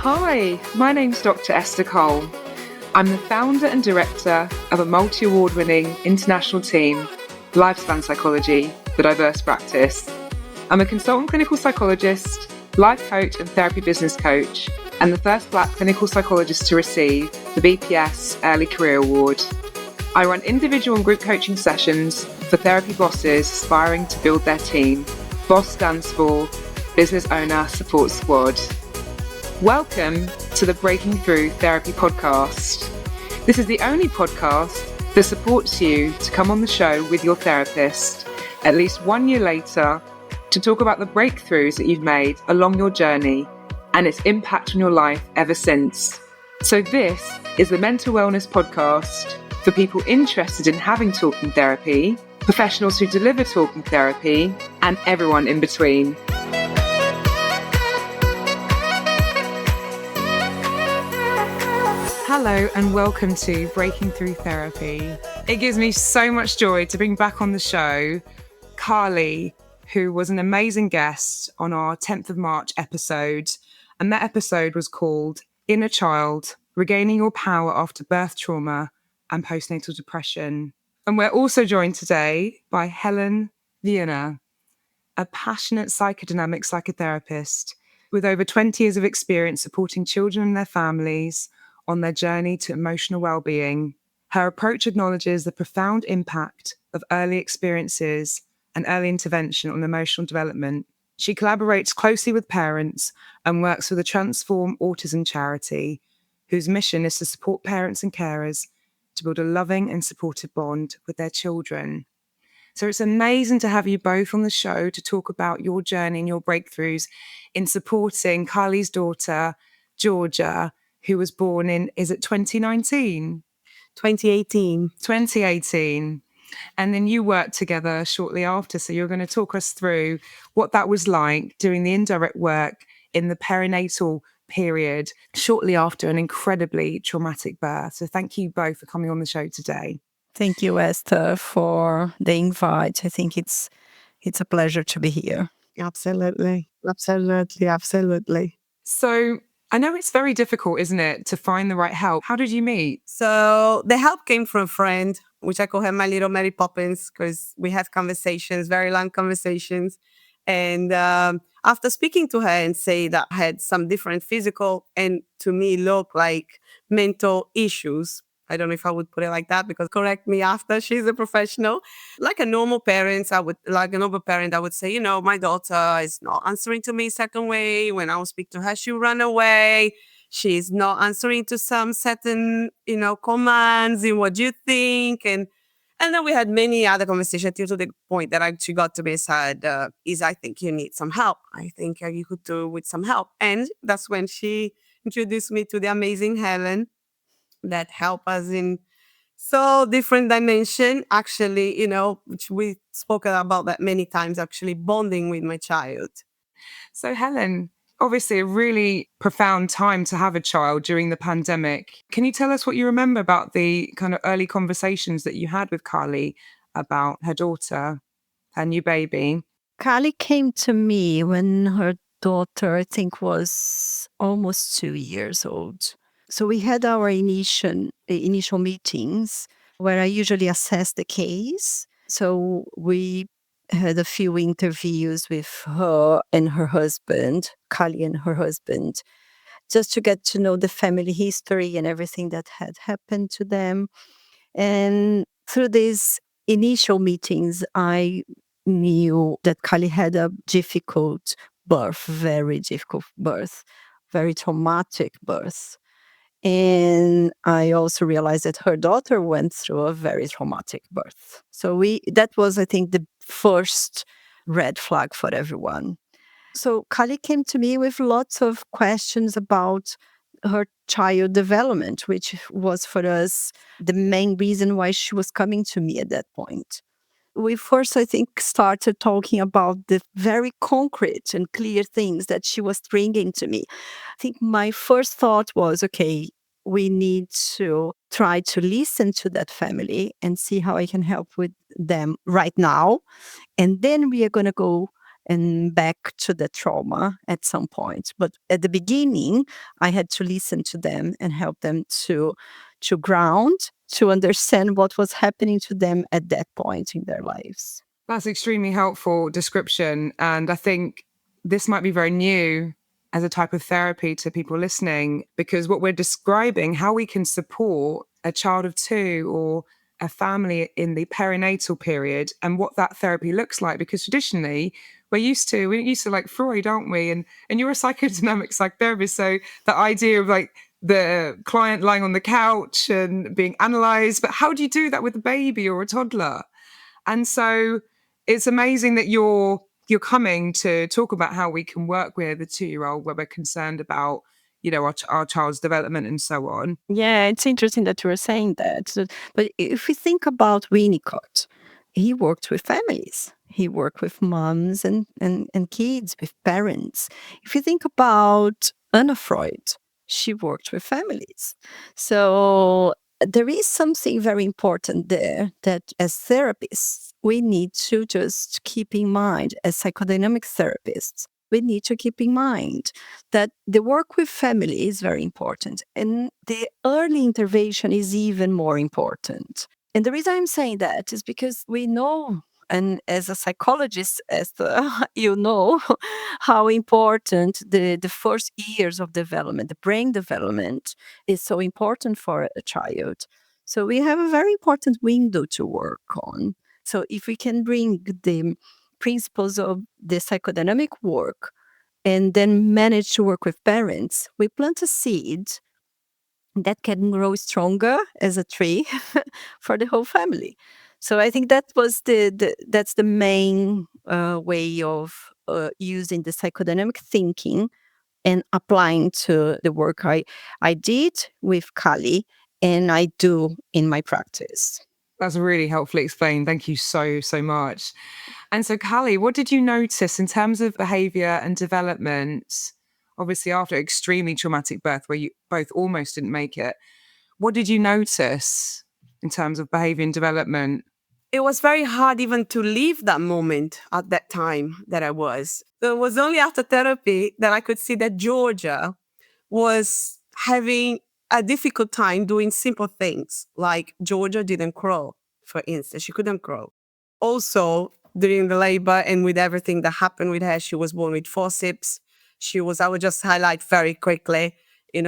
Hi, my name's Dr. Esther Cole. I'm the founder and director of a multi-award-winning international team, Lifespan Psychology, the Diverse Practice. I'm a consultant clinical psychologist, life coach and therapy business coach, and the first Black clinical psychologist to receive the BPS Early Career Award. I run individual and group coaching sessions for therapy bosses aspiring to build their team. BOSS stands for Business Owner Support Squad. Welcome to the Breaking Through Therapy podcast. This is the only podcast that supports you to come on the show with your therapist at least 1 year later to talk about the breakthroughs that you've made along your journey and its impact on your life ever since. So this is the Mental Wellness Podcast for people interested in having talking therapy, professionals who deliver talking therapy, and everyone in between. Hello and welcome to Breaking Through Therapy. It gives me so much joy to bring back on the show Kaly, who was an amazing guest on our 10th of March episode. And that episode was called Inner Child, Regaining Your Power After Birth Trauma and Postnatal Depression. And we're also joined today by Helen Viana, a passionate psychodynamic psychotherapist with over 20 years of experience supporting children and their families on their journey to emotional well-being. Her approach acknowledges the profound impact of early experiences and early intervention on emotional development. She collaborates closely with parents and works with the Transform Autism charity, whose mission is to support parents and carers to build a loving and supportive bond with their children. So it's amazing to have you both on the show to talk about your journey and your breakthroughs in supporting Kaly's daughter, Georgia, who was born in, is it 2019? 2018. 2018. And then you worked together shortly after. So you're going to talk us through what that was like doing the indirect work in the perinatal period shortly after an incredibly traumatic birth. So thank you both for coming on the show today. Thank you, Esther, for the invite. I think it's a pleasure to be here. Absolutely. So I know it's very difficult, isn't it, to find the right help. How did you meet? So the help came from a friend, which I call her my little Mary Poppins, because we had conversations, very long conversations. And after speaking to her and say that I had some different physical and to me look like mental issues, I don't know if I would put it like that, because correct me after, she's a professional. Like a normal parent, I would say, my daughter is not answering to me second way. When I would speak to her, she'll run away. She's not answering to some certain, commands in what you think. And then we had many other conversations till to the point that she got to me and said, I think you need some help. I think you could do with some help. And that's when she introduced me to the amazing Helen that help us in so different dimension, actually, which we spoke about that many times, actually bonding with my child. So Helen, obviously a really profound time to have a child during the pandemic. Can you tell us what you remember about the kind of early conversations that you had with Kaly about her daughter, her new baby? Kaly came to me when her daughter, I think, was almost 2 years old. So we had our initial meetings where I usually assess the case. So we had a few interviews with her and her husband, Kaly and her husband, just to get to know the family history and everything that had happened to them. And through these initial meetings, I knew that Kaly had a difficult birth, very difficult birth, very traumatic birth. And I also realized that her daughter went through a very traumatic birth. So that was, I think, the first red flag for everyone. So Kaly came to me with lots of questions about her child development, which was for us the main reason why she was coming to me at that point. We first, I think, started talking about the very concrete and clear things that she was bringing to me. I think my first thought was, okay, we need to try to listen to that family and see how I can help with them right now. And then we are going to go and back to the trauma at some point. But at the beginning, I had to listen to them and help them to ground, to understand what was happening to them at that point in their lives. That's extremely helpful description. And I think this might be very new as a type of therapy to people listening, because what we're describing, how we can support a child of 2 or a family in the perinatal period and what that therapy looks like. Because traditionally we're used to like Freud, aren't we? And you're a psychodynamic psychotherapist. So the idea of like the client lying on the couch and being analyzed, but how do you do that with a baby or a toddler? And so it's amazing that you're coming to talk about how we can work with a 2-year-old where we're concerned about, our child's development and so on. Yeah, it's interesting that you were saying that. But if we think about Winnicott, he worked with families. He worked with moms and kids, with parents. If you think about Anna Freud, she worked with families. So there is something very important there that as therapists, we need to just keep in mind, as psychodynamic therapists, we need to keep in mind that the work with family is very important and the early intervention is even more important. And the reason I'm saying that is because we know, and as a psychologist, you know, how important the first years of development, the brain development, is so important for a child. So we have a very important window to work on. So if we can bring the principles of the psychodynamic work and then manage to work with parents, we plant a seed that can grow stronger as a tree for the whole family. So I think that was that's the main way of using the psychodynamic thinking and applying to the work I did with Kaly and I do in my practice. That's really helpfully explained. Thank you so much. And so, Kaly, what did you notice in terms of behavior and development? Obviously, after extremely traumatic birth, where you both almost didn't make it, what did you notice in terms of behavior and development? It was very hard even to leave that moment at that time that I was. So it was only after therapy that I could see that Georgia was having a difficult time doing simple things. Like Georgia didn't crawl, for instance. She couldn't crawl. Also, during the labor and with everything that happened with her, she was born with forceps. I would just highlight very quickly,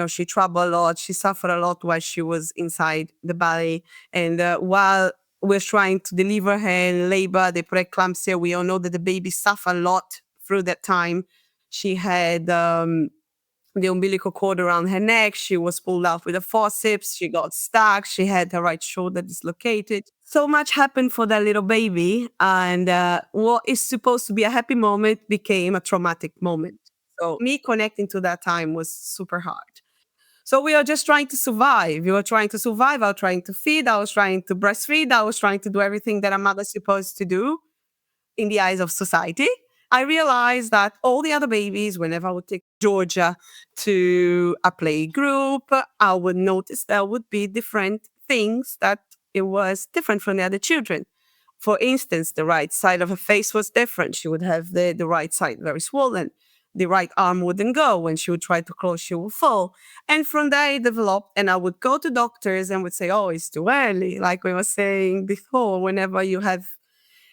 she traveled a lot. She suffered a lot while she was inside the belly. And while we're trying to deliver her in labor, the preeclampsia, we all know that the baby suffered a lot through that time. She had the umbilical cord around her neck. She was pulled out with a forceps. She got stuck. She had her right shoulder dislocated. So much happened for that little baby. And what is supposed to be a happy moment became a traumatic moment. So me connecting to that time was super hard. So we are just trying to survive. We were trying to survive. I was trying to feed. I was trying to breastfeed. I was trying to do everything that a mother's supposed to do in the eyes of society. I realized that all the other babies, whenever I would take Georgia to a play group, I would notice there would be different things that it was different from the other children. For instance, the right side of her face was different. She would have the right side very swollen. The right arm wouldn't go. When she would try to close, she would fall. And from there, it developed. And I would go to doctors and would say, oh, it's too early. Like we were saying before, whenever you have,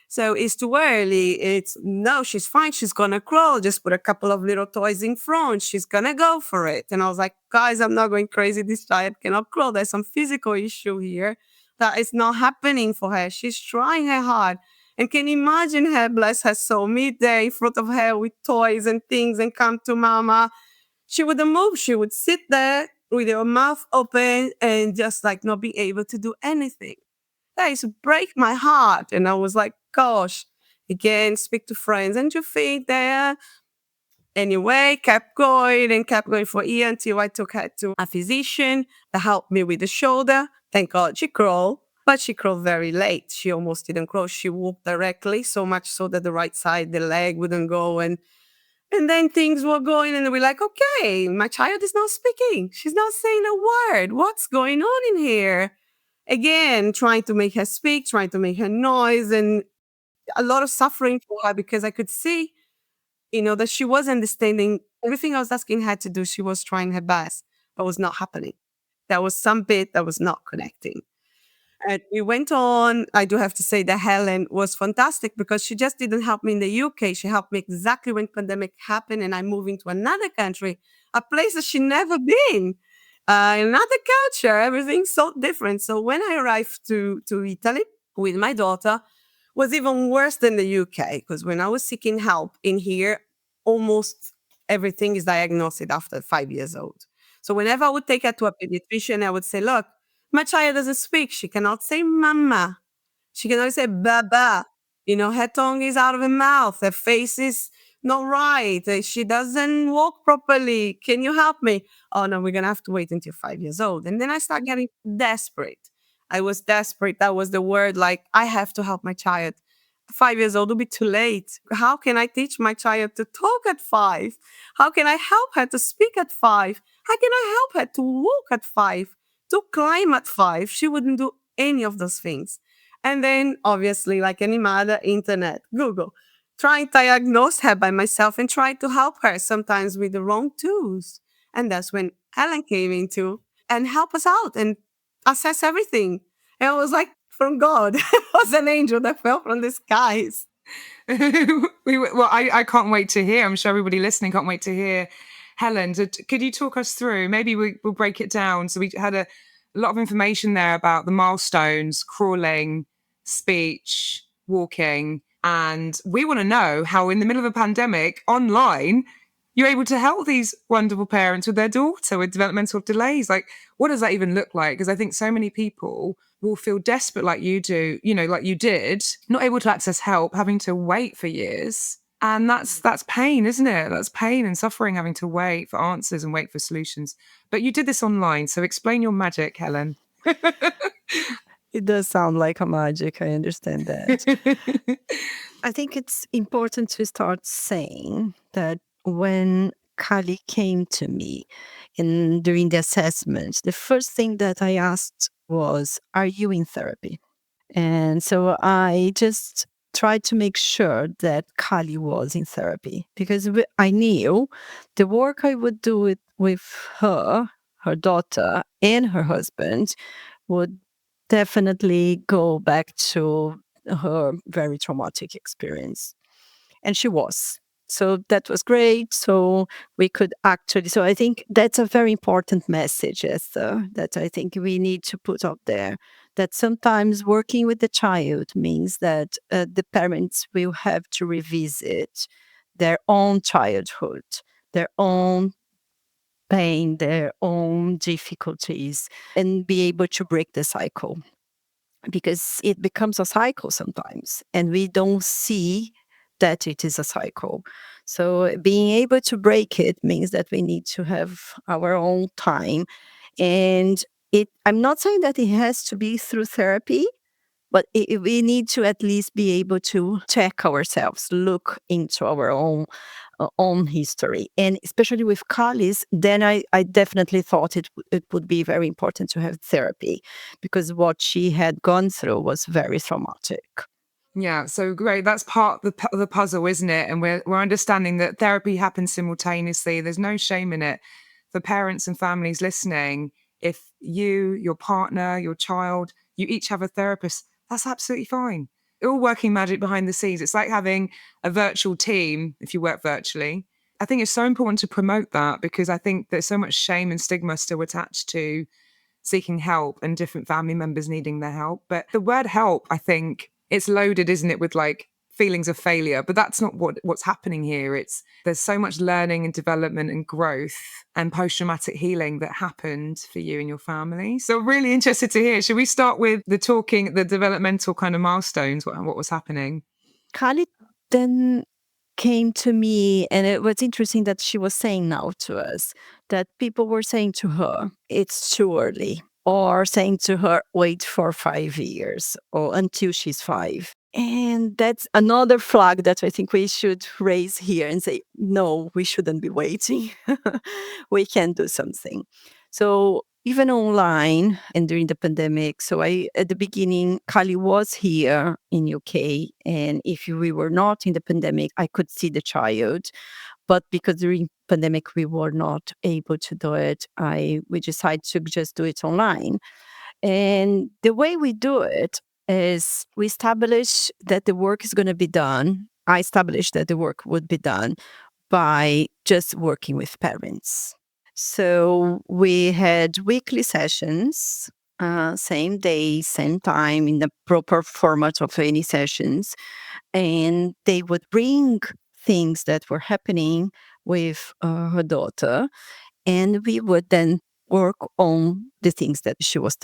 so it's too early. No, she's fine. She's going to crawl. Just put a couple of little toys in front. She's going to go for it. And I was like, guys, I'm not going crazy. This child cannot crawl. There's some physical issue here that is not happening for her. She's trying her hard. And can you imagine her, bless her soul, midday in front of her with toys and things and come to mama. She wouldn't move. She would sit there with her mouth open and just like not be able to do anything. That used to break my heart. And I was like, gosh, again, speak to friends and you think there. Anyway, kept going for a year until I took her to a physician that helped me with the shoulder. Thank God she crawled, but she crawled very late. She almost didn't crawl. She walked directly, so much so that the right side, the leg wouldn't go. And then things were going and we're like, okay, my child is not speaking. She's not saying a word. What's going on in here? Again, trying to make her speak, trying to make her noise, and a lot of suffering for her because I could see that she was understanding everything I was asking her to do. She was trying her best, but was not happening. There was some bit that was not connecting. And we went on. I do have to say that Helen was fantastic because she just didn't help me in the UK. She helped me exactly when pandemic happened and I moved into another country, a place that she'd never been, another culture, everything's so different. So when I arrived to Italy with my daughter, was even worse than the UK because when I was seeking help in here, almost everything is diagnosed after 5 years old. So whenever I would take her to a pediatrician, I would say, look, my child doesn't speak. She cannot say mama. She can only say baba. Her tongue is out of her mouth. Her face is not right. She doesn't walk properly. Can you help me? Oh no, we're gonna have to wait until 5 years old. And then I start getting desperate. I was desperate. That was the word. Like, I have to help my child. 5 years old will be too late. How can I teach my child to talk at 5? How can I help her to speak at 5? How can I help her to walk at 5? To climb at 5? She wouldn't do any of those things. And then, obviously, like any mother, internet, Google, trying to diagnose her by myself and try to help her sometimes with the wrong tools. And that's when Helen came into and help us out and assess everything. And it was like from God. It was an angel that fell from the skies. I can't wait to hear. I'm sure everybody listening can't wait to hear. Helen, could you talk us through? Maybe we'll break it down. So we had a lot of information there about the milestones, crawling, speech, walking. And we want to know how in the middle of a pandemic online, you're able to help these wonderful parents with their daughter with developmental delays. Like, what does that even look like? Because I think so many people will feel desperate like you do, like you did, not able to access help, having to wait for years. And that's pain, isn't it? That's pain and suffering, having to wait for answers and wait for solutions. But you did this online. So explain your magic, Helen. It does sound like a magic. I understand that. I think it's important to start saying that when Kaly came to me during the assessment, the first thing that I asked was, are you in therapy? And so I just tried to make sure that Kaly was in therapy because I knew the work I would do with her daughter, and her husband would definitely go back to her very traumatic experience. And she was. So that was great. So we could actually, so I think that's a very important message, Esther, that I think we need to put up there. That sometimes working with the child means that the parents will have to revisit their own childhood, their own pain, their own difficulties, and be able to break the cycle. Because it becomes a cycle sometimes, and we don't see that it is a cycle. So being able to break it means that we need to have our own time. And I'm not saying that it has to be through therapy, but we need to at least be able to check ourselves, look into our own history. And especially with Kaly's, then I definitely thought it would be very important to have therapy because what she had gone through was very traumatic. Yeah, so great. That's part of the puzzle, isn't it? And we're understanding that therapy happens simultaneously. There's no shame in it. For parents and families listening, if you, your partner, your child, you each have a therapist, that's absolutely fine. All working magic behind the scenes. It's like having a virtual team if you work virtually. I think it's so important to promote that because I think there's so much shame and stigma still attached to seeking help and different family members needing their help. But the word help, I think, it's loaded, isn't it, with like feelings of failure, but that's not what's happening here. There's so much learning and development and growth and post-traumatic healing that happened for you and your family. So really interested to hear. Should we start with the developmental kind of milestones, what was happening? Kaly then came to me, and it was interesting that she was saying now to us that people were saying to her, it's too early, or saying to her, wait for 5 years or until she's 5. And that's another flag that I think we should raise here and say, no, we shouldn't be waiting. We can do something. So even online and during the pandemic. So at the beginning, Kaly was here in UK. And if we were not in the pandemic, I could see the child. But because during pandemic, we were not able to do it, we decided to just do it online. And the way we do it is we establish that the work is going to be done. I established that the work would be done by just working with parents. So we had weekly sessions, same day, same time, in the proper format of any sessions. And they would bring things that were happening with her daughter. And we would then work on the things that she was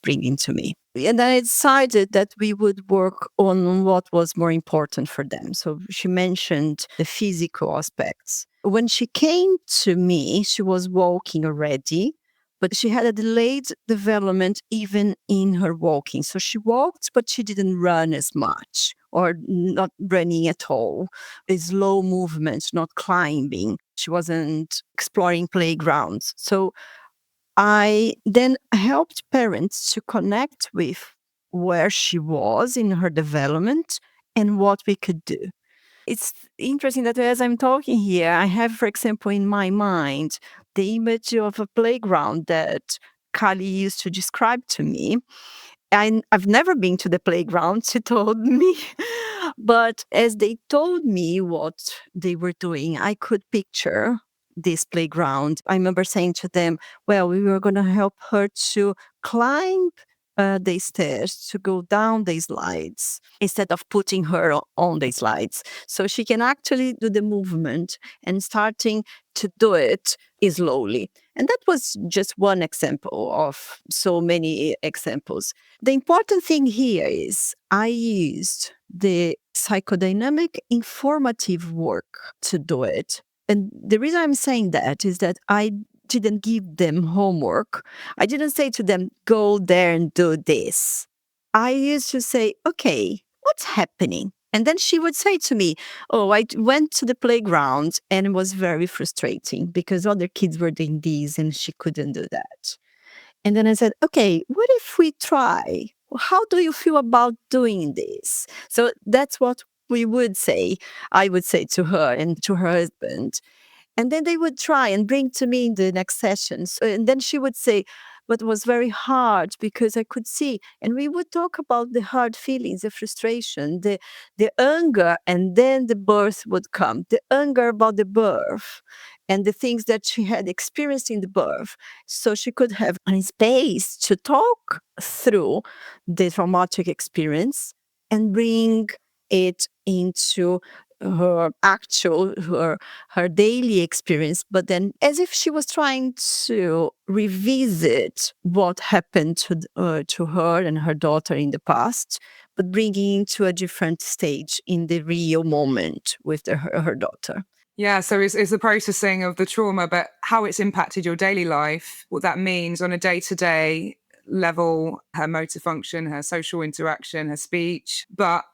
bringing to me. And I decided that we would work on what was more important for them. So she mentioned the physical aspects. When she came to me, she was walking already, but she had a delayed development even in her walking. So she walked, but she didn't run as much, or not running at all. A slow movement, not climbing. She wasn't exploring playgrounds. So I then helped parents to connect with where she was in her development and what we could do. It's interesting that as I'm talking here, I have, for example, in my mind, the image of a playground that Kaly used to describe to me. I've never been to the playground, she told me. But as they told me what they were doing, I could picture this playground. I remember saying to them, well, we were going to help her to climb the stairs, to go down the slides, instead of putting her on the slides. So she can actually do the movement and starting to do it slowly. And that was just one example of so many examples. The important thing here is I used the psychodynamic informative work to do it. And the reason I'm saying that is that I didn't give them homework. I didn't say to them, go there and do this. I used to say, okay, what's happening? And then she would say to me, oh, I went to the playground and it was very frustrating because other kids were doing this and she couldn't do that. And then I said, okay, what if we try? How do you feel about doing this? So that's what we would say. I would say to her and to her husband. And then they would try and bring to me in the next sessions. And then she would say, but it was very hard because I could see. And we would talk about the hard feelings, the frustration, the anger, and then the birth would come. The anger about the birth and the things that she had experienced in the birth. So she could have a space to talk through the traumatic experience and bring it into her daily experience, but then as if she was trying to revisit what happened to her and her daughter in the past, but bringing it to a different stage in the real moment with her daughter. Yeah, so it's the processing of the trauma, but how it's impacted your daily life, what that means on a day-to-day level, her motor function, her social interaction, her speech, but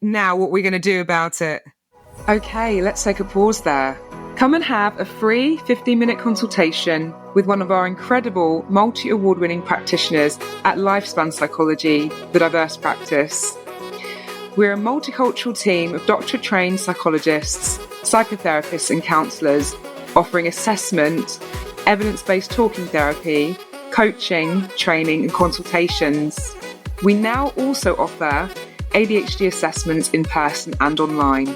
now what we're going to do about it. Okay, let's take a pause there. Come and have a free 15-minute consultation with one of our incredible multi-award-winning practitioners at Lifespan Psychology, the Diverse Practice. We're a multicultural team of doctorate-trained psychologists, psychotherapists and counsellors offering assessment, evidence-based talking therapy, coaching, training and consultations. We now also offer ADHD assessments in person and online.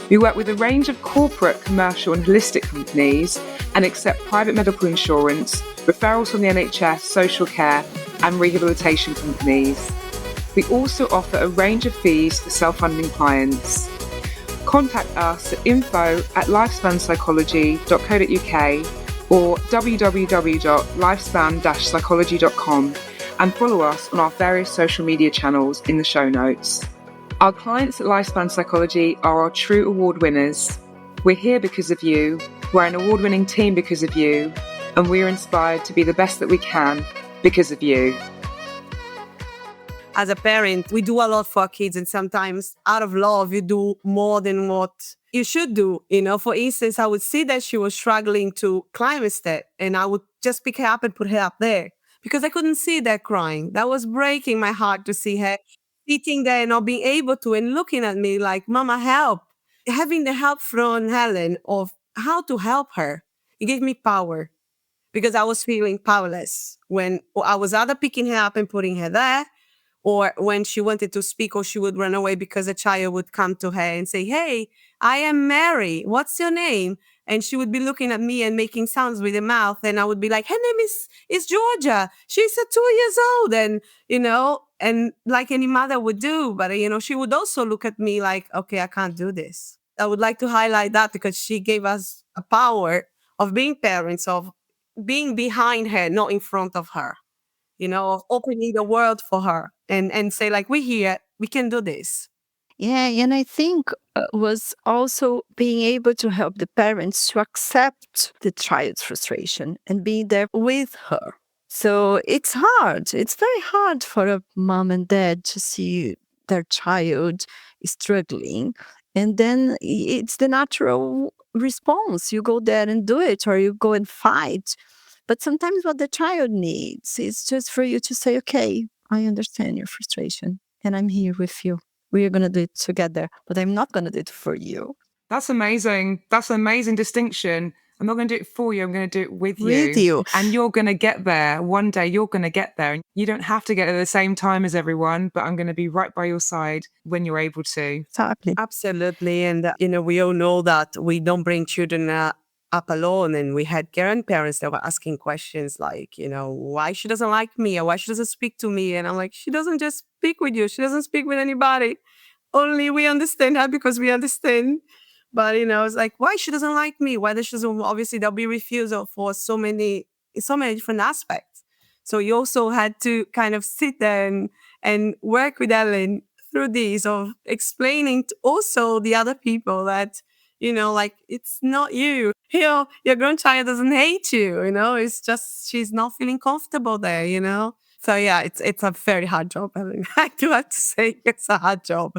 We work with a range of corporate, commercial and holistic companies and accept private medical insurance, referrals from the NHS, social care and rehabilitation companies. We also offer a range of fees for self-funding clients. Contact us at info@lifespanpsychology.co.uk or www.lifespan-psychology.com and follow us on our various social media channels in the show notes. Our clients at Lifespan Psychology are our true award winners. We're here because of you, we're an award-winning team because of you, and we're inspired to be the best that we can because of you. as a parent, we do a lot for our kids. And sometimes out of love, you do more than what you should do. For instance, I would see that she was struggling to climb a step and I would just pick her up and put her up there because I couldn't see that crying. That was breaking my heart to see her sitting there and not being able to and looking at me like, Mama, help. Having the help from Helen of how to help her, it gave me power because I was feeling powerless when I was either picking her up and putting her there, or when she wanted to speak or she would run away because a child would come to her and say, hey, I am Mary. What's your name? And she would be looking at me and making sounds with her mouth. And I would be like, her name is Georgia. She's 2 years old. And like any mother would do. But, she would also look at me like, okay, I can't do this. I would like to highlight that because she gave us a power of being parents, of being behind her, not in front of her, of opening the world for her and say like, we're here, we can do this. Yeah, and I think was also being able to help the parents to accept the child's frustration and be there with her. So it's hard. It's very hard for a mom and dad to see their child struggling. And then it's the natural response. You go there and do it, or you go and fight. But sometimes what the child needs is just for you to say, okay, I understand your frustration and I'm here with you. We're going to do it together, but I'm not going to do it for you. That's amazing. That's an amazing distinction. I'm not going to do it for you. I'm going to do it with you. With you. And you're going to get there. One day you're going to get there. And you don't have to get at the same time as everyone, but I'm going to be right by your side when you're able to. Exactly. Absolutely. And, we all know that we don't bring children up alone. And we had grandparents that were asking questions like, why she doesn't like me or why she doesn't speak to me. And I'm like, she doesn't just speak with you. She doesn't speak with anybody. Only we understand her because we understand. But, it's like, why she doesn't like me? Why she doesn't, obviously there'll be refusal for so many different aspects. So you also had to kind of sit there and work with Ellen through this of explaining to also the other people that, like, it's not you. Your grandchild doesn't hate you, it's just she's not feeling comfortable there, So yeah, it's a very hard job, Ellen. I do have to say it's a hard job.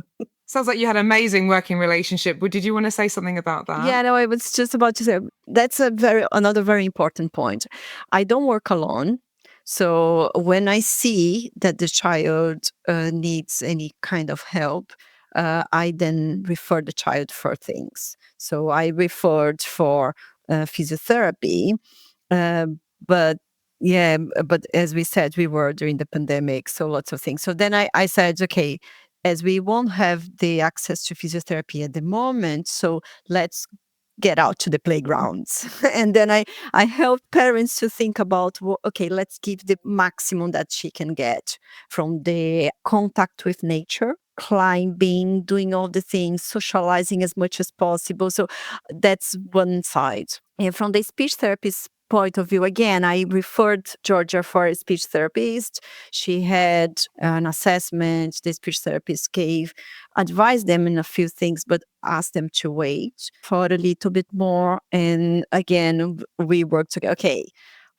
Sounds like you had an amazing working relationship. Did you want to say something about that? Yeah, no, I was just about to say that's another very important point. I don't work alone. So when I see that the child needs any kind of help, I then refer the child for things. So I referred for physiotherapy, but as we said, we were during the pandemic, so lots of things. So then I said, okay, as we won't have the access to physiotherapy at the moment, so let's get out to the playgrounds. And then I help parents to think about, well, okay, let's give the maximum that she can get from the contact with nature, climbing, doing all the things, socializing as much as possible. So that's one side. And from the speech therapist point of view, again, I referred Georgia for a speech therapist. She had an assessment. The speech therapist advised them in a few things, but asked them to wait for a little bit more. And again, we worked together. Okay,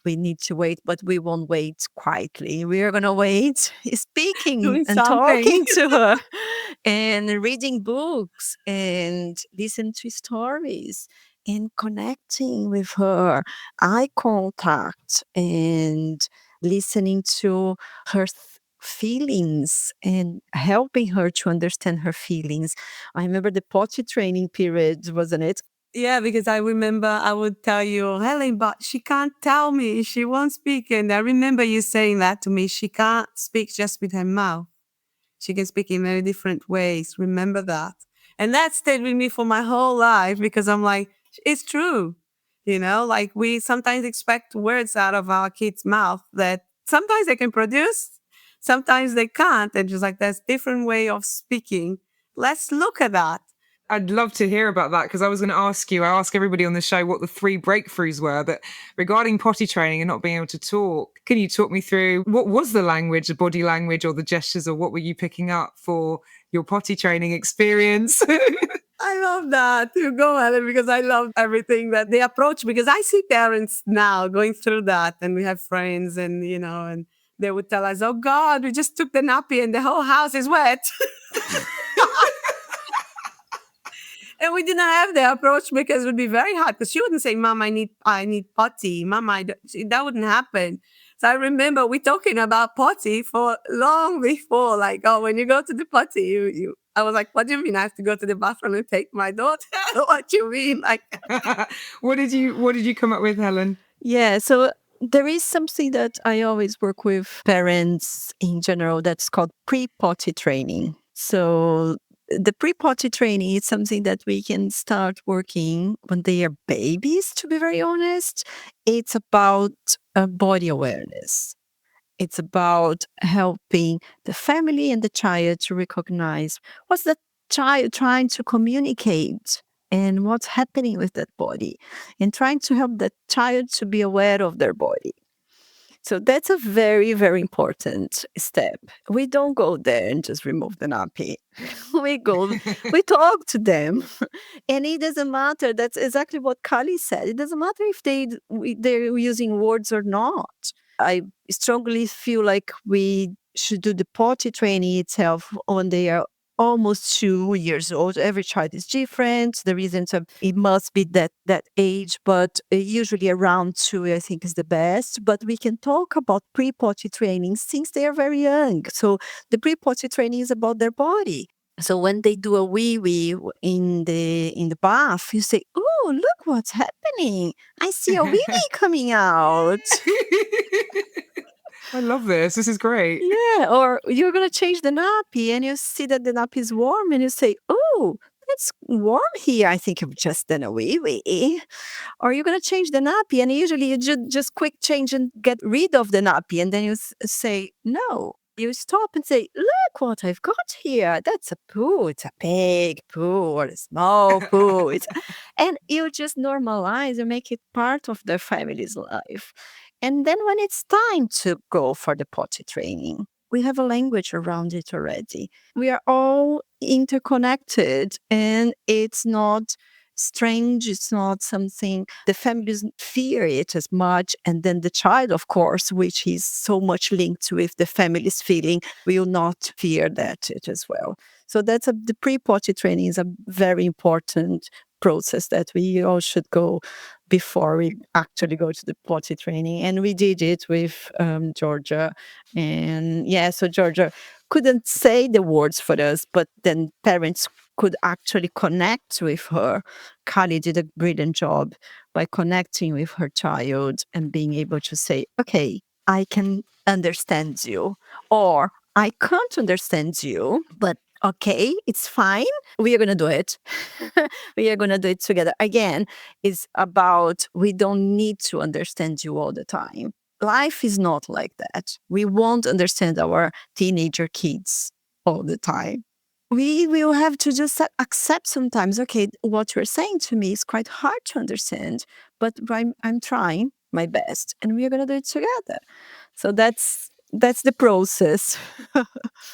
we need to wait, but we won't wait quietly. We are going to wait speaking Doing and something. talking to her and reading books and listen to stories and connecting with her, eye contact and listening to her feelings and helping her to understand her feelings. I remember the potty training period, wasn't it? Yeah, because I remember I would tell you, Helen, but she can't tell me. She won't speak. And I remember you saying that to me. She can't speak just with her mouth. She can speak in very different ways. Remember that. And that stayed with me for my whole life because I'm like, it's true. Like we sometimes expect words out of our kids' mouth that sometimes they can produce, sometimes they can't. And just like, there's different way of speaking. Let's look at that. I'd love to hear about that because I was going to ask you, I ask everybody on the show what the 3 breakthroughs were, but regarding potty training and not being able to talk, can you talk me through what was the language, the body language or the gestures, or what were you picking up for your potty training experience? I love that. You go, Helen, because I love everything that they approach, because I see parents now going through that and we have friends and, and they would tell us, oh God, we just took the nappy and the whole house is wet. And we didn't have the approach because it would be very hard, because she wouldn't say, Mom, I need potty. Mom, that wouldn't happen. So I remember we talking about potty for long before, like, oh, when you go to the potty, I was like, what do you mean I have to go to the bathroom and take my daughter? What do you mean? Like, What did you come up with, Helen? Yeah, so there is something that I always work with parents in general that's called pre-potty training. So the pre-potty training is something that we can start working when they are babies, to be very honest. It's about body awareness. It's about helping the family and the child to recognize what's the child trying to communicate and what's happening with that body, and trying to help the child to be aware of their body. So that's a very, very important step. We don't go there and just remove the nappy. We talk to them. And it doesn't matter. That's exactly what Kaly said. It doesn't matter if they're using words or not. I strongly feel like we should do the potty training itself when they are almost 2 years old. Every child is different. The reasons it must be that age, but usually around 2, I think, is the best. But we can talk about pre-potty training since they are very young. So the pre-potty training is about their body. So when they do a wee in the bath, you say, "Oh, look what's happening! I see a wee coming out." I love this. This is great. Yeah, or you're gonna change the nappy and you see that the nappy is warm and you say, "Oh, it's warm here. I think you've just done a wee." Or you're gonna change the nappy and usually you just quick change and get rid of the nappy, and then you say, "No." You stop and say, "Look what I've got here. That's a poo. It's a big poo or a small poo." And you just normalize and make it part of their family's life. And then when it's time to go for the potty training, we have a language around it already. We are all interconnected, and it's not strange. It's not something the families fear it as much. And then the child, of course, which is so much linked with the family's feeling, will not fear that it as well. So the pre-potty training is a very important process that we all should go before we actually go to the potty training. And we did it with Georgia. And yeah, so Georgia couldn't say the words for us, but then parents could actually connect with her. Kaly did a brilliant job by connecting with her child and being able to say, "Okay, I can understand you," or "I can't understand you, but okay, it's fine. We are going to do it." We are going to do it together. Again, it's about we don't need to understand you all the time. Life is not like that. We won't understand our teenager kids all the time. We will have to just accept sometimes, okay, what you're saying to me is quite hard to understand, but I'm trying my best and we're going to do it together. So that's the process.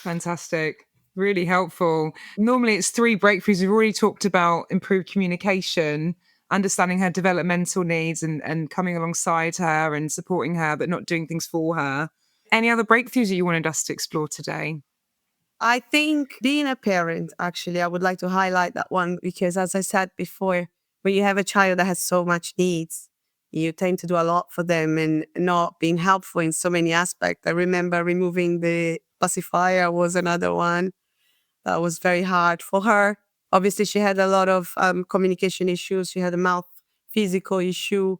Fantastic. Really helpful. Normally it's 3 breakthroughs. We've already talked about improved communication, understanding her developmental needs and coming alongside her and supporting her, but not doing things for her. Any other breakthroughs that you wanted us to explore today? I think being a parent, actually, I would like to highlight that one, because as I said before, when you have a child that has so much needs, you tend to do a lot for them and not being helpful in so many aspects. I remember removing the pacifier was another one that was very hard for her. Obviously, she had a lot of communication issues. She had a mouth physical issue,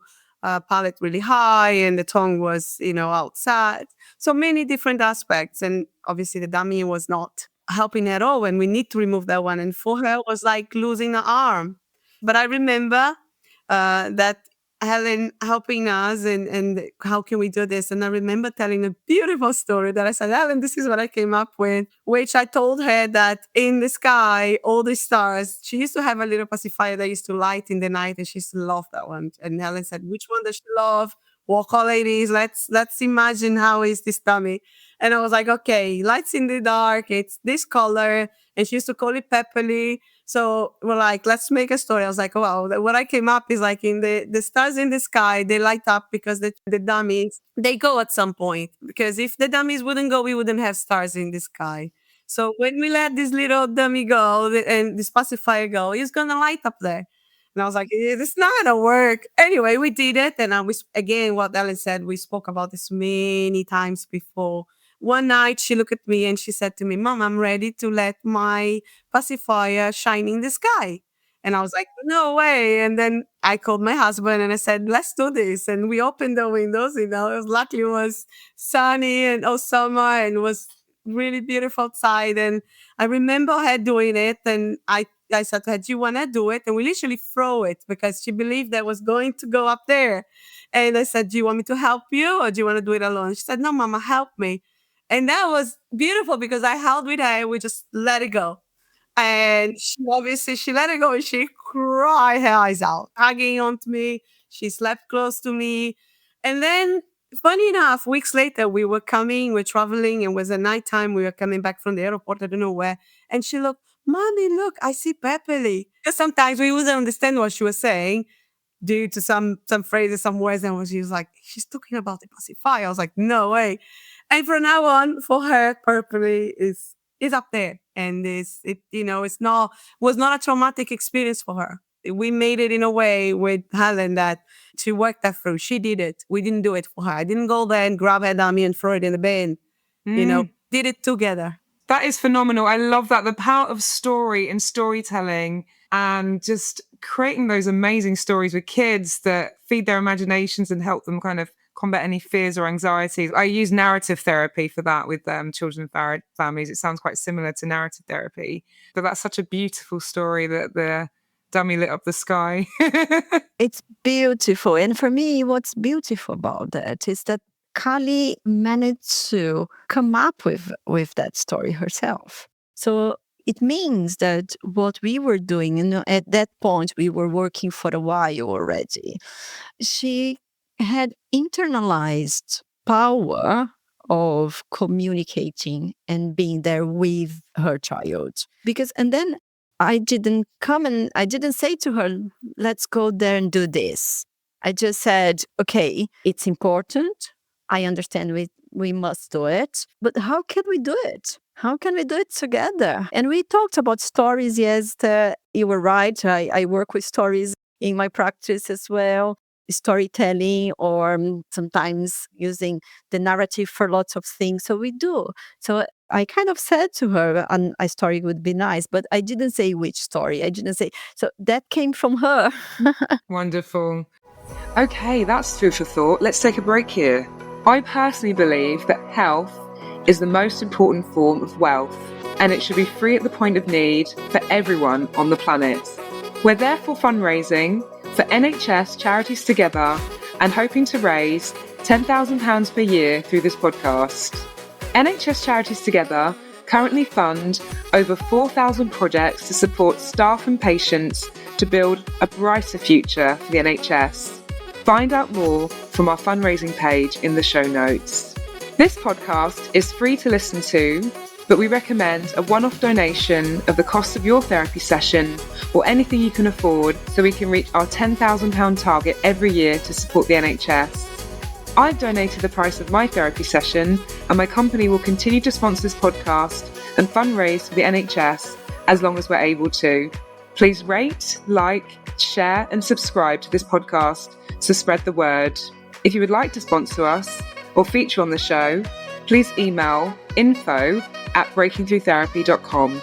palate really high, and the tongue was, outside. So many different aspects. And obviously, the dummy was not helping at all. And we need to remove that one. And for her, it was like losing an arm. But I remember that Helen helping us and how can we do this? And I remember telling a beautiful story that I said, Helen, this is what I came up with, which I told her that in the sky, all the stars, she used to have a little pacifier that used to light in the night, and she used to love that one. And Helen said, which one does she love? What color it is? Let's imagine how is this dummy. And I was like, okay, lights in the dark, it's this color. And she used to call it Pepperly. So we're like, let's make a story. I was like, wow, what I came up is like in the stars in the sky, they light up because the dummies, they go at some point. Because if the dummies wouldn't go, we wouldn't have stars in the sky. So when we let this little dummy go and this pacifier go, he's going to light up there. And I was like, it's not going to work. Anyway, we did it. And again, what Ellen said, we spoke about this many times before. One night she looked at me and she said to me, Mom, I'm ready to let my pacifier shine in the sky. And I was like, no way. And then I called my husband and I said, let's do this. And we opened the windows, luckily it was sunny and all summer and it was really beautiful outside. And I remember her doing it. And I said to her, do you want to do it? And we literally throw it because she believed that was going to go up there. And I said, do you want me to help you or do you want to do it alone? She said, no, Mama, help me. And that was beautiful because I held with her and we just let it go. And she let it go and she cried her eyes out, hugging onto me. She slept close to me. And then, funny enough, weeks later, we're traveling, and it was a nighttime. We were coming back from the airport, I don't know where. And she looked, Mommy, look, I see Pepperly. Because sometimes we wouldn't understand what she was saying due to some phrases, some words. And she was like, she's talking about the pacifier. I was like, no way. And from now on, for her, Purpley is up there, and was not a traumatic experience for her. We made it in a way with Helen that she worked that through. She did it. We didn't do it for her. I didn't go there and grab her dummy and throw it in the bin. Did it together. That is phenomenal. I love that. The power of story and storytelling and just creating those amazing stories with kids that feed their imaginations and help them kind of combat any fears or anxieties. I use narrative therapy for that with children and families. It sounds quite similar to narrative therapy, but that's such a beautiful story that the dummy lit up the sky. It's beautiful. And for me, what's beautiful about that is that Kaly managed to come up with that story herself. So it means that what we were doing, at that point, we were working for a while already. She had internalized power of communicating and being there with her child. And then I didn't say to her, let's go there and do this. I just said, okay, it's important. I understand we must do it, but how can we do it? How can we do it together? And we talked about stories. Yes, you were right. I work with stories in my practice as well. Storytelling, or sometimes using the narrative for lots of things. So we do. So I kind of said to her, a story would be nice, but I didn't say which story. I didn't say. So that came from her. Wonderful. Okay, that's food for thought. Let's take a break here. I personally believe that health is the most important form of wealth, and it should be free at the point of need for everyone on the planet. We're therefore fundraising for NHS Charities Together and hoping to raise £10,000 per year through this podcast. NHS Charities Together currently fund over 4,000 projects to support staff and patients to build a brighter future for the NHS. Find out more from our fundraising page in the show notes. This podcast is free to listen to, but we recommend a one-off donation of the cost of your therapy session or anything you can afford so we can reach our £10,000 target every year to support the NHS. I've donated the price of my therapy session, and my company will continue to sponsor this podcast and fundraise for the NHS as long as we're able to. Please rate, like, share and subscribe to this podcast to spread the word. If you would like to sponsor us or feature on the show, please email info@breakingthroughtherapy.com.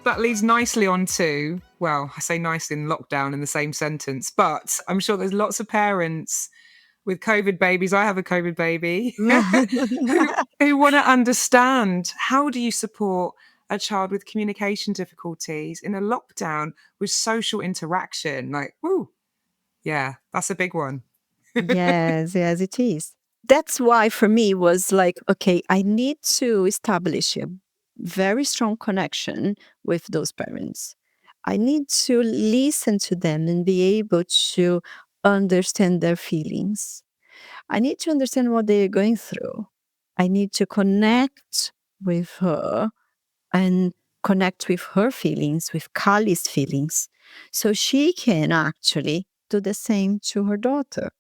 That leads nicely on to, well, I say nicely in lockdown in the same sentence, but I'm sure there's lots of parents with COVID babies. I have a COVID baby who want to understand, how do you support a child with communication difficulties in a lockdown with social interaction? Like, woo, yeah, that's a big one. Yes, it is. That's why for me was like, okay, I need to establish a very strong connection with those parents. I need to listen to them and be able to understand their feelings. I need to understand what they are going through. I need to connect with her and connect with her feelings, with Kaly's feelings, so she can actually do the same to her daughter.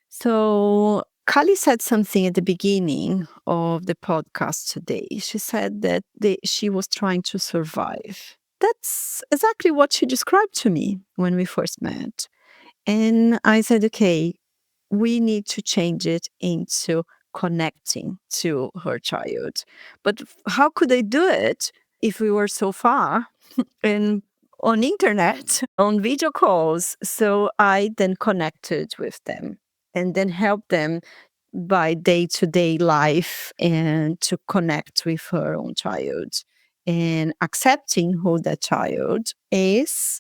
So Kaly said something at the beginning of the podcast today. She said that she was trying to survive. That's exactly what she described to me when we first met. And I said, okay, we need to change it into connecting to her child. But how could I do it if we were so far and on internet, on video calls? So I then connected with them and then helped them by day-to-day life and to connect with her own child and accepting who that child is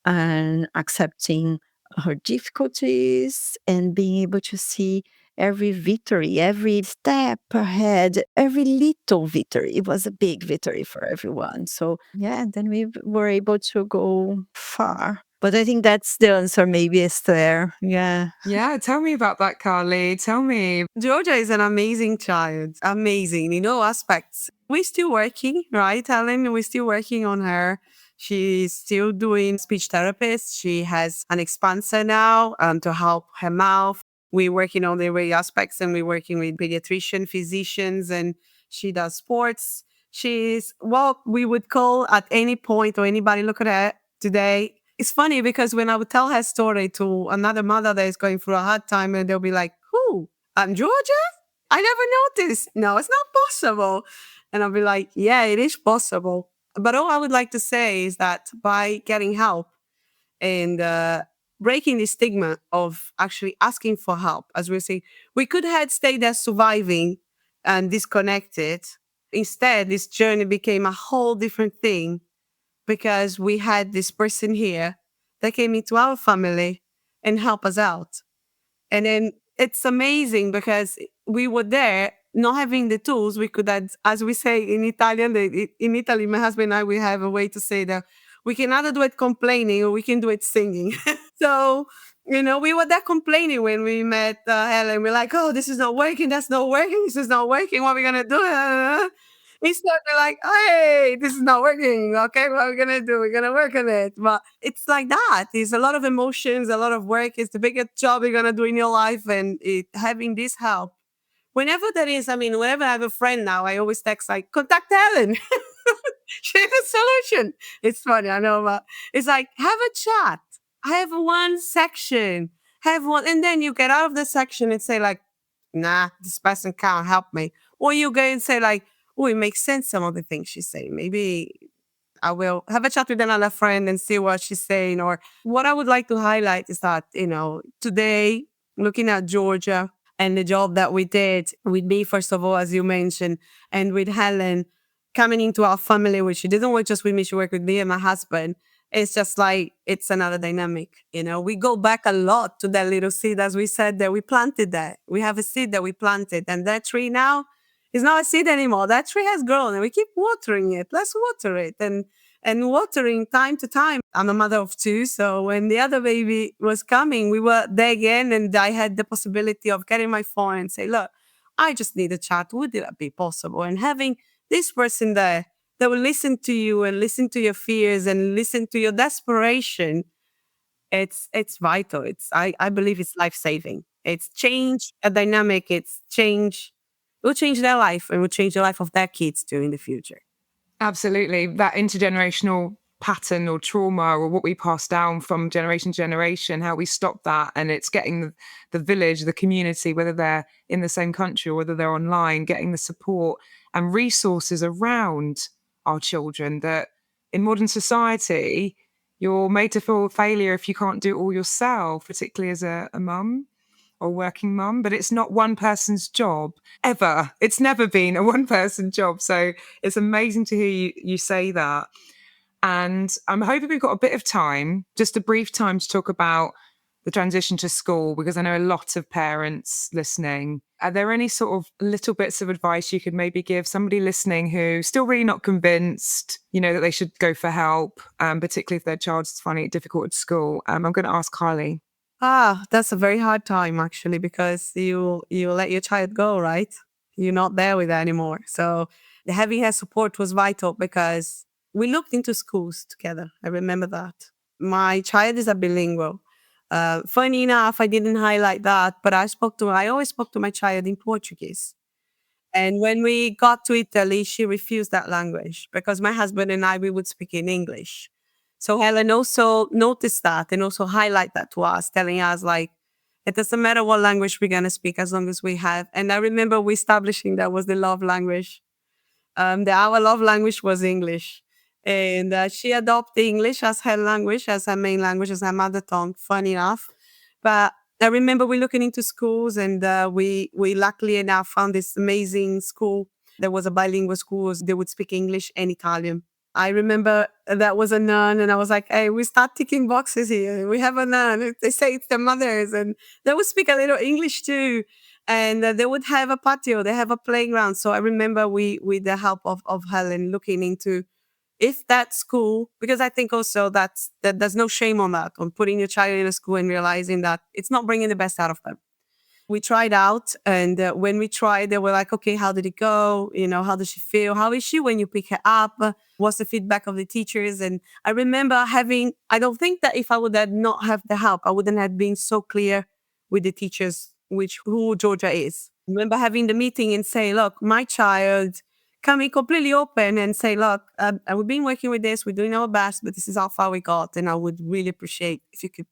and accepting her difficulties and being able to see every victory, every step ahead, every little victory. It was a big victory for everyone. So, yeah, then we were able to go far. But I think that's the answer, maybe, Esther. Yeah. Yeah, tell me about that, Kaly. Tell me. Georgia is an amazing child, amazing in all aspects. We're still working, right, Helen? We're still working on her. She's still doing speech therapist. She has an expansor now to help her mouth. We're working on the way aspects, and we're working with pediatrician, physicians, and she does sports. She's what we would call at any point, or anybody look at her today. It's funny because when I would tell her story to another mother that is going through a hard time, and they'll be like, "Who? I'm Georgia? I never noticed. No, it's not possible." And I'll be like, "Yeah, it is possible." But all I would like to say is that by getting help and breaking the stigma of actually asking for help, as we're saying, we could have stayed there surviving and disconnected. Instead, this journey became a whole different thing because we had this person here that came into our family and helped us out. And then it's amazing because we were there not having the tools. We could add, as we say in Italian, in Italy, my husband and I, we have a way to say that we can either do it complaining or we can do it singing. So, we were there complaining when we met Helen. We're like, "Oh, this is not working. That's not working. This is not working. What are we going to do?" Instead, they're like, "Hey, this is not working. Okay, what are we going to do? We're going to work on it." But it's like that. It's a lot of emotions, a lot of work. It's the biggest job you're going to do in your life. And having this help, whenever there is, whenever I have a friend now, I always text like, "Contact Helen." She's a solution. It's funny, I know, but it's like, have a chat. Have one section. Have one, and then you get out of the section and say like, "Nah, this person can't help me." Or you go and say like, "Oh, it makes sense some of the things she's saying. Maybe I will have a chat with another friend and see what she's saying." Or what I would like to highlight is that, today, looking at Georgia and the job that we did with me, first of all, as you mentioned, and with Helen coming into our family, which she didn't work just with me, she worked with me and my husband. It's just like, it's another dynamic. We go back a lot to that little seed, as we said, that we planted that. We have a seed that we planted, and that tree now is not a seed anymore. That tree has grown and we keep watering it. Let's water it and watering time to time. I'm a mother of two. So when the other baby was coming, we were there again, and I had the possibility of getting my phone and say, "Look, I just need a chat. Would that be possible?" And having this person there that will listen to you and listen to your fears and listen to your desperation, it's vital. I believe it's life-saving. It's change a dynamic. It will change their life and will change the life of their kids too in the future. Absolutely. That intergenerational pattern or trauma or what we pass down from generation to generation, how we stop that. And it's getting the village, the community, whether they're in the same country or whether they're online, getting the support and resources around our children that in modern society, you're made to feel a failure if you can't do it all yourself, particularly as a mum or working mum, but it's not one person's job ever. It's never been a one person job. So it's amazing to hear you say that. And I'm hoping we've got a bit of time, just a brief time to talk about the transition to school, because I know a lot of parents listening. Are there any sort of little bits of advice you could maybe give somebody listening who's still really not convinced, that they should go for help, particularly if their child's finding it difficult at school? I'm going to ask Kaly. That's a very hard time actually, because you let your child go, right? You're not there with her anymore. So having her support was vital, because we looked into schools together. I remember that. My child is a bilingual. Funny enough, I didn't highlight that, but I always spoke to my child in Portuguese. And when we got to Italy, she refused that language because my husband and I, we would speak in English. So Helen also noticed that and also highlight that to us, telling us like, it doesn't matter what language we're going to speak as long as we have. And I remember we establishing that was the love language. Our love language was English. And she adopted English as her language, as her main language, as her mother tongue, funny enough. But I remember we looking into schools, and we luckily enough found this amazing school. There was a bilingual school. They would speak English and Italian. I remember that was a nun, and I was like, hey, we start ticking boxes here. We have a nun. They say it's their mothers, and they would speak a little English too. And they would have a patio, they have a playground. So I remember we, with the help of Helen, looking into if that school, because I think also that there's no shame on that, on putting your child in a school and realizing that it's not bringing the best out of them. We tried out, and when we tried, they were like, okay, how did it go? How does she feel? How is she when you pick her up? What's the feedback of the teachers? And I remember I don't think that if I would have not have the help, I wouldn't have been so clear with the teachers, who Georgia is. I remember having the meeting and say, look, my child, coming completely open and say, look, we've been working with this, we're doing our best, but this is how far we got. And I would really appreciate if you could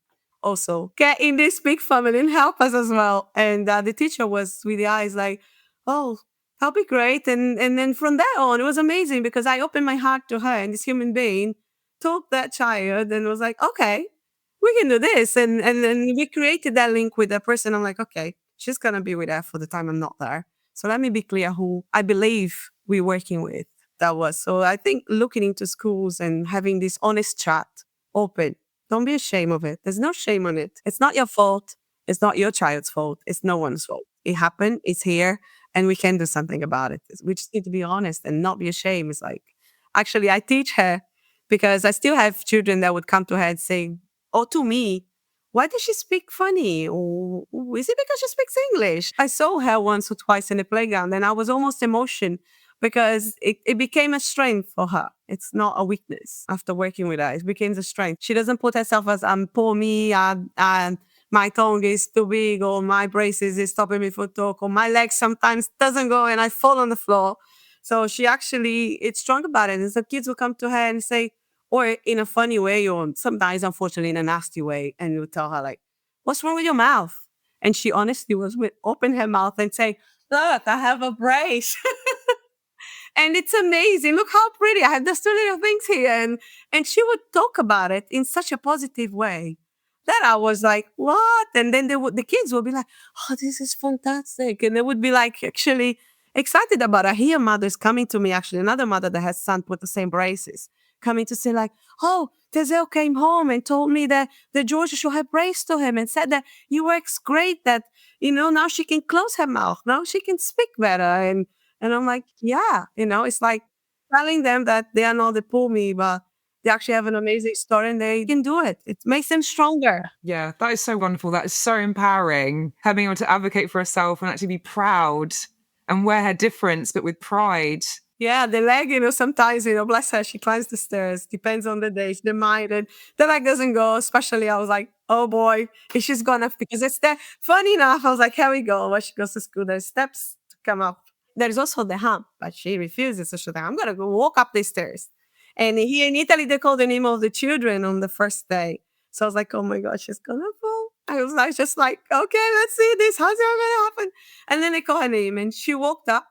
also get in this big family and help us as well. And the teacher was with the eyes like, oh, that'll be great. And then from there on, it was amazing because I opened my heart to her, and this human being took that child and was like, okay, we can do this. And then we created that link with that person. I'm like, okay, she's going to be with her for the time I'm not there. So let me be clear who I believe we're working with. That was. So I think looking into schools and having this honest chat, open. Don't be ashamed of it. There's no shame on it. It's not your fault. It's not your child's fault. It's no one's fault. It happened. It's here. And we can do something about it. We just need to be honest and not be ashamed. It's like, actually, I teach her because I still have children that would come to her and say, or to me, why does she speak funny? Or is it because she speaks English? I saw her once or twice in the playground, and I was almost emotional because it became a strength for her. It's not a weakness after working with her. It became a strength. She doesn't put herself as, poor me, and my tongue is too big, or my braces is stopping me from talk, or my leg sometimes doesn't go and I fall on the floor. So she actually, it's strong about it. And so kids will come to her and say, or in a funny way, or sometimes, unfortunately, in a nasty way. And you tell her, like, what's wrong with your mouth? And she honestly would open her mouth and say, look, I have a brace. And it's amazing. Look how pretty. I have those two little things here. And she would talk about it in such a positive way that I was like, what? And then the kids would be like, oh, this is fantastic. And they would be like, actually excited about it. Here, mother's coming to me, actually, another mother that has son with the same braces, coming to say like, oh, Tezel came home and told me that Georgia should have brace to him and said that you works great, that, now she can close her mouth. Now she can speak better. And I'm like, yeah, it's like telling them that they are not the poor me, but they actually have an amazing story and they can do it. It makes them stronger. Yeah, that is so wonderful. That is so empowering. Having able to advocate for herself and actually be proud and wear her difference, but with pride. Yeah, the leg, sometimes, bless her, she climbs the stairs. Depends on the day, the mind, and the leg doesn't go. Especially, I was like, oh boy, is she's gonna, because it's there. Funny enough, I was like, here we go. When she goes to school, there's steps to come up. There is also the hump, but she refuses. So she's like, I'm gonna go walk up the stairs. And here in Italy, they call the name of the children on the first day. So I was like, oh my God, she's gonna fall. I was like, just like, okay, let's see this. How's it gonna happen? And then they call her name, and she walked up.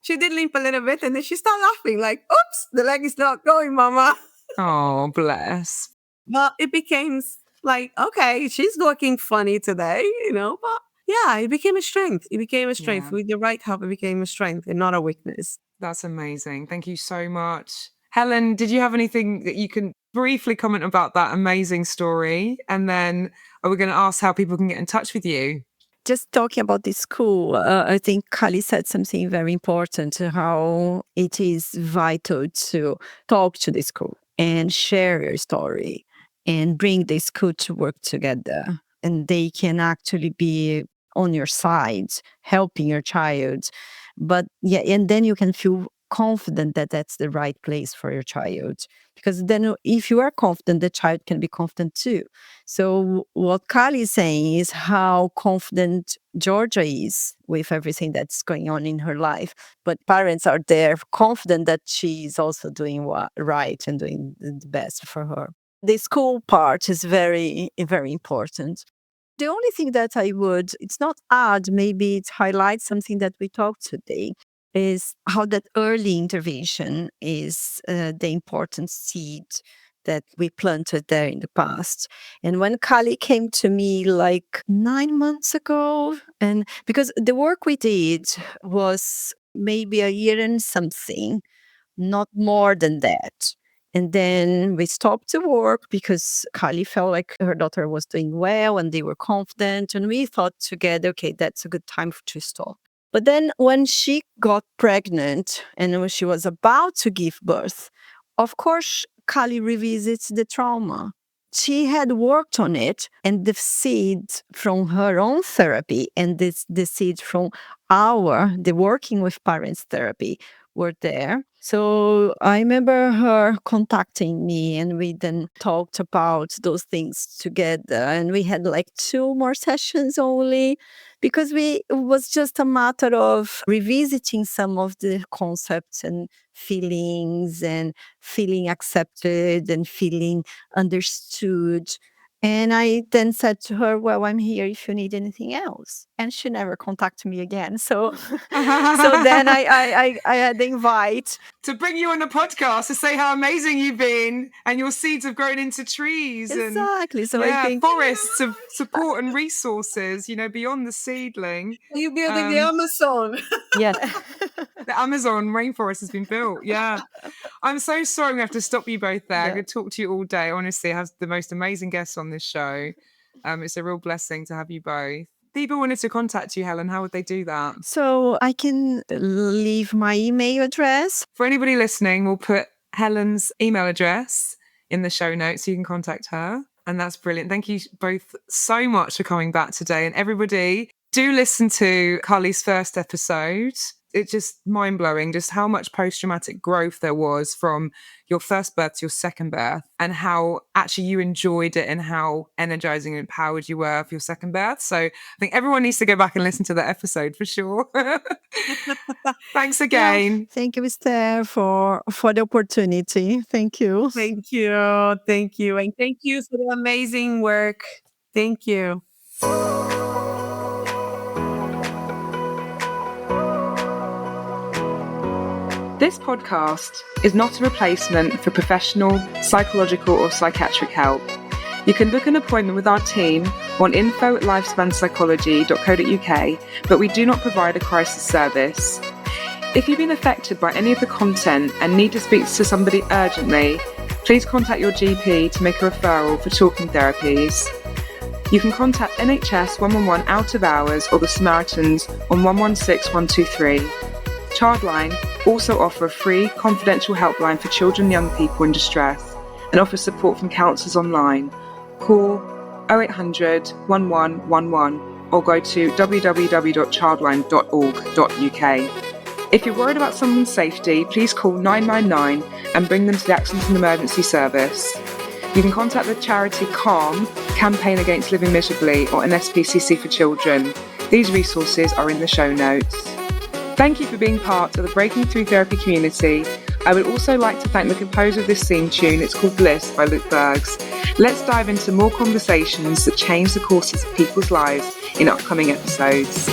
She did limp a little bit, and then she started laughing, like, oops, the leg is not going, mama. Oh, bless. But it became like, okay, she's looking funny today, but yeah, it became a strength. It became a strength. Yeah. With the right help, it became a strength and not a weakness. That's amazing. Thank you so much. Helen, did you have anything that you can briefly comment about that amazing story? And then are we going to ask how people can get in touch with you? Just talking about the school, I think Kaly said something very important, how it is vital to talk to the school and share your story and bring the school to work together. And they can actually be on your side, helping your child. But yeah, and then you can feel confident that that's the right place for your child. Because then if you are confident, the child can be confident too. So what Kaly is saying is how confident Georgia is with everything that's going on in her life. But parents are there confident that she is also doing right and doing the best for her. The school part is very, very important. The only thing that I would, it's not add, maybe it highlights something that we talked today, is how that early intervention is the important seed that we planted there in the past. And when Kaly came to me like 9 months ago, and because the work we did was maybe a year and something, not more than that. And then we stopped the work because Kaly felt like her daughter was doing well and they were confident. And we thought together, okay, that's a good time to stop. But then when she got pregnant and when she was about to give birth, of course, Kaly revisits the trauma. She had worked on it, and the seed from her own therapy and the seed from the working with parents therapy were there. So I remember her contacting me and we then talked about those things together. And we had like 2 more sessions only because it was just a matter of revisiting some of the concepts and feelings and feeling accepted and feeling understood. And I then said to her, well, I'm here if you need anything else. And she never contacted me again. So then I had the invite to bring you on the podcast to say how amazing you've been and your seeds have grown into trees. Exactly. And, so I think forests of support and resources, beyond the seedling. You're building the Amazon. Yeah. The Amazon rainforest has been built. Yeah. I'm so sorry we have to stop you both there. Yeah. I could talk to you all day. Honestly, I have the most amazing guests on this show. It's a real blessing to have you both. People wanted to contact you, Helen. How would they do that? So I can leave my email address. For anybody listening, we'll put Helen's email address in the show notes so you can contact her. And that's brilliant. Thank you both so much for coming back today. And everybody, do listen to Kaly's first episode. It's just mind-blowing just how much post-traumatic growth there was from your first birth to your second birth and how actually you enjoyed it and how energizing and empowered you were for your second birth. So I think everyone needs to go back and listen to that episode for sure. Thanks again. Yeah, thank you, Esther, for the opportunity. Thank you. Thank you. Thank you. And thank you for the amazing work. Thank you. This podcast is not a replacement for professional, psychological or psychiatric help. You can book an appointment with our team on info@lifespanpsychology.co.uk, but we do not provide a crisis service. If you've been affected by any of the content and need to speak to somebody urgently, please contact your GP to make a referral for talking therapies. You can contact NHS 111 out of hours or the Samaritans on 116 123. Childline also offer a free confidential helpline for children and young people in distress and offer support from counsellors online. Call 0800 1111 or go to www.childline.org.uk. If you're worried about someone's safety, please call 999 and bring them to the Accident and Emergency Service. You can contact the charity CALM, Campaign Against Living Miserably, or an SPCC for Children. These resources are in the show notes. Thank you for being part of the Breaking Through Therapy community. I would also like to thank the composer of this theme tune. It's called Bliss by Luke Bergs. Let's dive into more conversations that change the courses of people's lives in upcoming episodes.